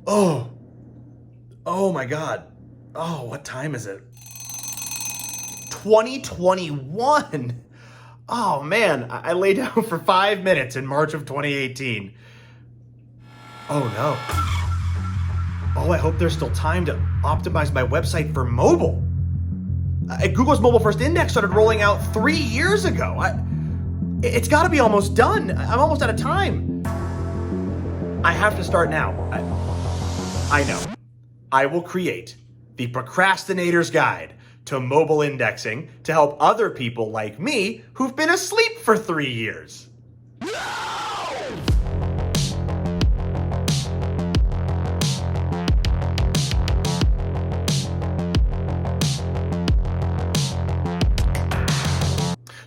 Oh, oh my God. Oh, what time is it? 2021. Oh man, I lay down for 5 minutes in March of 2018. Oh no. Oh, I hope there's still time to optimize my website for mobile. Google's mobile first index started rolling out 3 years ago. It's got to be almost done. I'm almost out of time. I have to start now. I know. I will create the Procrastinator's Guide to Mobile Indexing to help other people like me who've been asleep for 3 years.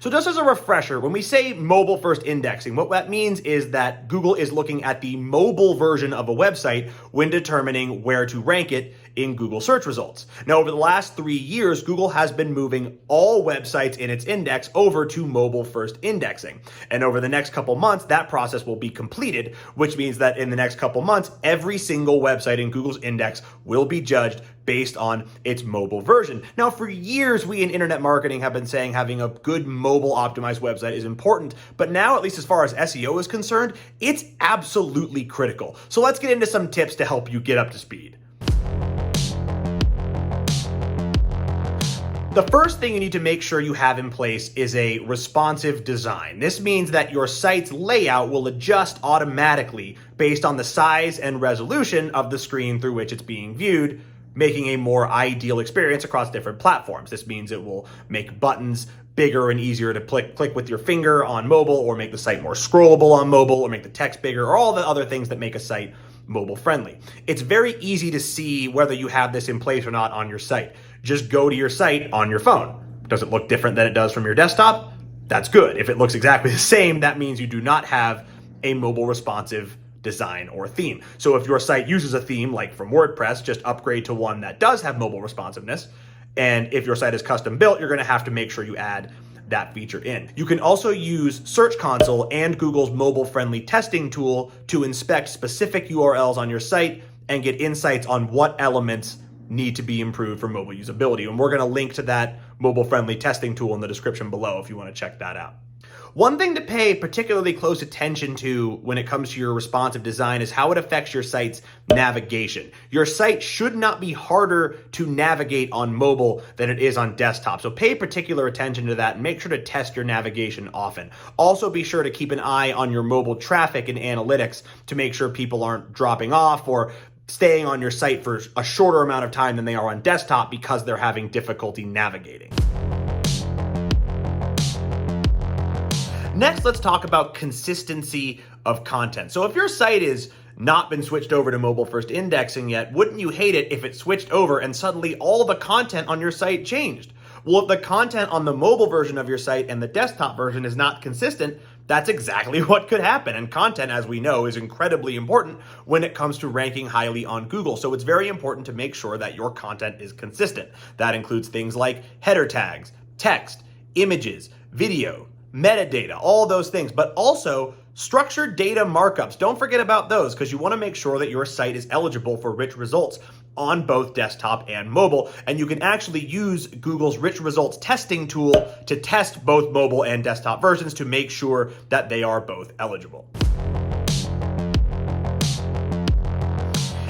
So just as a refresher, when we say mobile first indexing, what that means is that Google is looking at the mobile version of a website when determining where to rank it in Google search results. Now, over the last 3 years, Google has been moving all websites in its index over to mobile first indexing. And over the next couple months, that process will be completed, which means that in the next couple months, every single website in Google's index will be judged based on its mobile version. Now, for years, we in internet marketing have been saying having a good mobile optimized website is important, but now, at least as far as SEO is concerned, it's absolutely critical. So let's get into some tips to help you get up to speed. The first thing you need to make sure you have in place is a responsive design. This means that your site's layout will adjust automatically based on the size and resolution of the screen through which it's being viewed, making a more ideal experience across different platforms. This means it will make buttons bigger and easier to click with your finger on mobile, or make the site more scrollable on mobile, or make the text bigger, or all the other things that make a site mobile friendly. It's very easy to see whether you have this in place or not on your site. Just go to your site on your phone. Does it look different than it does from your desktop? That's good. If it looks exactly the same, that means you do not have a mobile responsive design or theme. So if your site uses a theme like from WordPress, just upgrade to one that does have mobile responsiveness. And if your site is custom built, you're going to have to make sure you add that feature in. You can also use Search Console and Google's mobile friendly testing tool to inspect specific URLs on your site and get insights on what elements need to be improved for mobile usability. And we're going to link to that mobile friendly testing tool in the description below if you want to check that out. One thing to pay particularly close attention to when it comes to your responsive design is how it affects your site's navigation. Your site should not be harder to navigate on mobile than it is on desktop. So pay particular attention to that and make sure to test your navigation often. Also be sure to keep an eye on your mobile traffic and analytics to make sure people aren't dropping off or staying on your site for a shorter amount of time than they are on desktop because they're having difficulty navigating. Next, let's talk about consistency of content. So if your site is not been switched over to mobile first indexing yet, wouldn't you hate it if it switched over and suddenly all the content on your site changed? Well, if the content on the mobile version of your site and the desktop version is not consistent, that's exactly what could happen. And content, as we know, is incredibly important when it comes to ranking highly on Google. So it's very important to make sure that your content is consistent. That includes things like header tags, text, images, video, metadata, all those things, but also structured data markups. Don't forget about those because you want to make sure that your site is eligible for rich results on both desktop and mobile. And you can actually use Google's rich results testing tool to test both mobile and desktop versions to make sure that they are both eligible.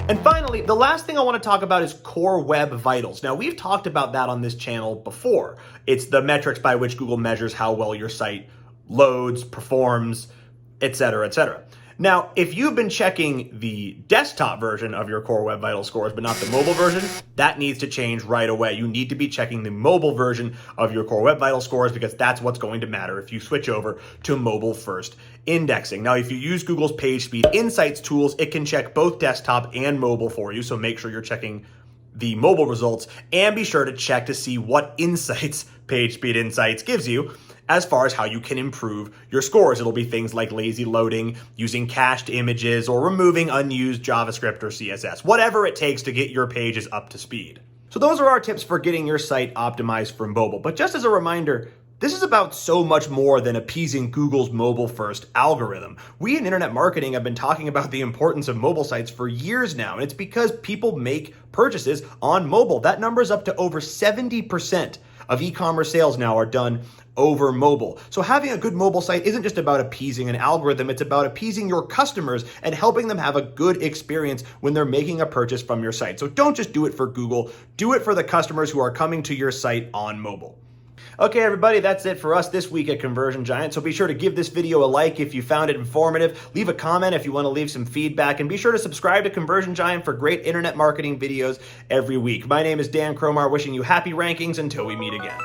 And finally, the last thing I want to talk about is Core Web Vitals. Now, we've talked about that on this channel before. It's the metrics by which Google measures how well your site loads, performs, etc., etc. Now, if you've been checking the desktop version of your Core Web Vitals scores, but not the mobile version, that needs to change right away. You need to be checking the mobile version of your Core Web Vitals scores because that's what's going to matter if you switch over to mobile first indexing. Now, if you use Google's Page Speed Insights tools, it can check both desktop and mobile for you. So make sure you're checking the mobile results and be sure to check to see what insights Page Speed Insights gives you as far as how you can improve your scores. It'll be things like lazy loading, using cached images, or removing unused JavaScript or CSS, whatever it takes to get your pages up to speed. So those are our tips for getting your site optimized for mobile. But just as a reminder, This is about so much more than appeasing Google's mobile-first algorithm. We in internet marketing have been talking about the importance of mobile sites for years now, and it's because people make purchases on mobile. That number is up to over 70% of e-commerce sales now are done over mobile. So having a good mobile site isn't just about appeasing an algorithm, it's about appeasing your customers and helping them have a good experience when they're making a purchase from your site. So don't just do it for Google, do it for the customers who are coming to your site on mobile. Okay, everybody, that's it for us this week at Conversion Giant. So be sure to give this video a like if you found it informative. Leave a comment if you want to leave some feedback. And be sure to subscribe to Conversion Giant for great internet marketing videos every week. My name is Dan Cromar, wishing you happy rankings until we meet again.